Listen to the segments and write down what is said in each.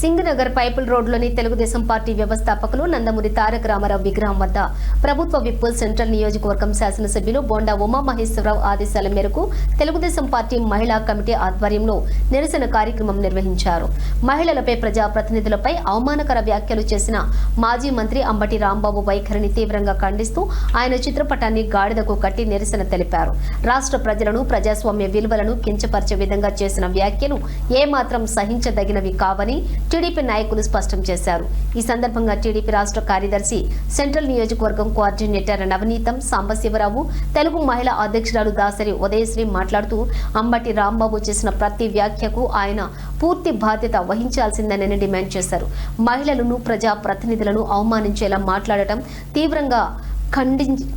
సింగనగర్ పైపుల్ రోడ్లోని తెలుగుదేశం పార్టీ వ్యవస్థాపకులు నందమూరి తారక రామారావు విగ్రహం వద్ద ప్రభుత్వ విప్ సెంట్రల్ నియోజకవర్గం శాసనసభ్యులు బోండా ఉమామహేశ్వరరావు ఆదేశాల మేరకు తెలుగుదేశం పార్టీ మహిళా కమిటీ ఆధ్వర్యంలో నిరసన కార్యక్రమం నిర్వహించారు. మహిళలపై ప్రజాప్రతినిధులపై అవమానకర వ్యాఖ్యలు చేసిన మాజీ మంత్రి అంబటి రాంబాబు వైఖరిని తీవ్రంగా ఖండిస్తూ ఆయన చిత్రపటాన్ని గాడిదకు కట్టి నిరసన తెలిపారు. రాష్ట్ర ప్రజలను ప్రజాస్వామ్య విలువలను కించపరిచే విధంగా చేసిన వ్యాఖ్యలు ఏమాత్రం సహించదగినవి కావని టీడీపీ నాయకులు స్పష్టం చేశారు. ఈ సందర్భంగా టీడీపీ రాష్ట్ర కార్యదర్శి సెంట్రల్ నియోజకవర్గం కోఆర్డినేటర్ నవనీతం సాంబశివరావు, తెలుగు మహిళా అధ్యక్షురాలు దాసరి ఉదయశ్రీ మాట్లాడుతూ అంబటి రాంబాబు చేసిన ప్రతి వ్యాఖ్యకు ఆయన పూర్తి బాధ్యత వహించాల్సిందేనని డిమాండ్ చేశారు. మహిళలను ప్రజా ప్రతినిధులను అవమానించేలా మాట్లాడటం తీవ్రంగా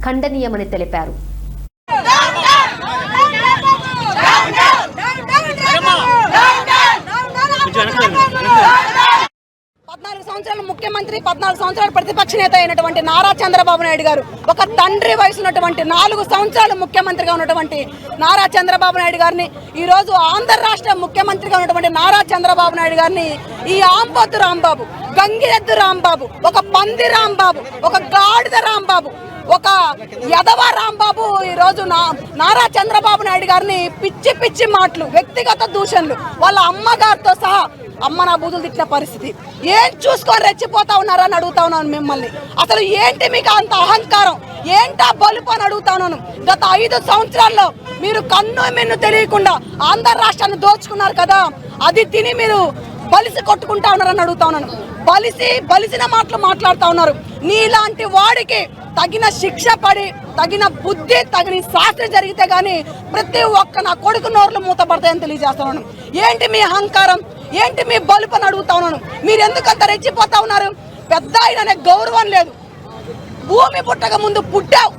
ఖండనీయమని తెలిపారు. 14 సంవత్సరాల ముఖ్యమంత్రి, 14 సంవత్సరాల ప్రతిపక్ష నేత అయినటువంటి నారా చంద్రబాబు నాయుడు గారు, ఒక తండ్రి వయసు ఉన్నటువంటి 4 సంవత్సరాలు ముఖ్యమంత్రిగా ఉన్నటువంటి నారా చంద్రబాబు నాయుడు గారిని, ఈ రోజు ఆంధ్ర రాష్ట్ర ముఖ్యమంత్రిగా ఉన్నటువంటి నారా చంద్రబాబు నాయుడు గారిని ఈ ఆంబోతు రాంబాబు, గంగిరెద్దు రాంబాబు, ఒక పంది రాంబాబు, ఒక గాడిద రాంబాబు, ఒక యదవ రాంబాబు ఈ రోజు నారా చంద్రబాబు నాయుడు గారిని పిచ్చి పిచ్చి మాటలు, వ్యక్తిగత దూషణలు, వాళ్ళ అమ్మగారితో సహా అమ్మ నా బూతులు తిట్టిన పరిస్థితి. ఏం చూసుకొని రెచ్చిపోతా ఉన్నారని అడుగుతా ఉన్నాను మిమ్మల్ని. అసలు ఏంటి మీకు అంత అహంకారం, ఏంటా బలుపు అని అడుగుతా ఉన్నాను. గత 5 సంవత్సరాల్లో మీరు కన్ను మిన్ను తెలియకుండా ఆంధ్ర రాష్ట్రాన్ని దోచుకున్నారు కదా, అది తిని మీరు బలిసి కొట్టుకుంటా ఉన్నారని అడుగుతా ఉన్నాను. బలిసిన మాటలు మాట్లాడుతూ ఉన్నారు. నీలాంటి వాడికి తగిన శిక్ష పడి, తగిన బుద్ధి, తగిన శాస్త్రం జరిగితే గానీ ప్రతి ఒక్క నా కొడుకు నోర్లు మూతపడతాయని తెలియజేస్తా ఉన్నాను. ఏంటి మీ అహంకారం, ఏంటి మీ బలుపని అడుగుతా ఉన్నాను. మీరు ఎందుకంత రెచ్చిపోతా ఉన్నారు? పెద్ద ఆయననే గౌరవం లేదు. భూమి పుట్టక ముందు పుట్టావు,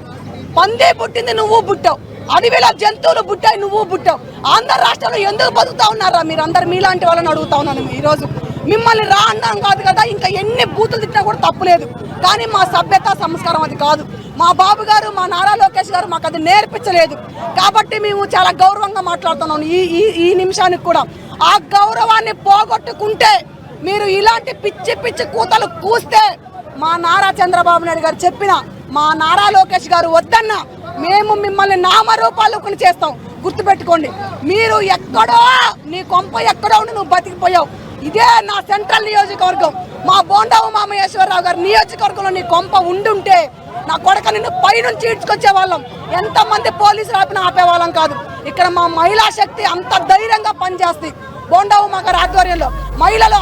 పందే పుట్టింది నువ్వు పుట్టావు, అడవిలో జంతువులు పుట్టాయి నువ్వు పుట్టావు. ఆంధ్ర రాష్ట్రంలో ఎందుకు బతుకుతా ఉన్నారా మీరందరూ? మీలాంటి వాళ్ళని అడుగుతా ఉన్నాను. ఈరోజు మిమ్మల్ని రా అన్నాం కాదు కదా, ఇంకా ఎన్ని బూతులు తిట్టినా కూడా తప్పులేదు. కానీ మా సభ్యత సంస్కారం అది కాదు. మా బాబు గారు, మా నారా లోకేష్ గారు మాకు అది నేర్పించలేదు. కాబట్టి మేము చాలా గౌరవంగా మాట్లాడుతున్నాం. ఈ నిమిషానికి కూడా ఆ గౌరవాన్ని పోగొట్టుకుంటే, మీరు ఇలాంటి పిచ్చి పిచ్చి కూతలు కూస్తే, మా నారా చంద్రబాబు నాయుడు గారు చెప్పిన, మా నారా లోకేష్ గారు వద్దన్నా మేము మిమ్మల్ని నామరూపాలు చేస్తాం. గుర్తుపెట్టుకోండి. మీరు ఎక్కడో నీ కొంప ఎక్కడో ఉండి నువ్వు బతికిపోయావు. ఇదే నా సెంట్రల్ నియోజకవర్గం, మా బోండా ఉమామహేశ్వరరావు గారి నియోజకవర్గంలో నీ కొంప ఉండుంటే నా కొడక నిన్ను పైనుంచి ఈడ్చుకొచ్చే వాళ్ళం. ఎంతమంది పోలీసులు ఆపినా ఆపేవాళ్ళం కాదు. ఇక్కడ మా మహిళా శక్తి అంత ధైర్యంగా పనిచేస్తుంది. బోండా ఉమా గారి ఆధ్వర్యంలో మహిళలు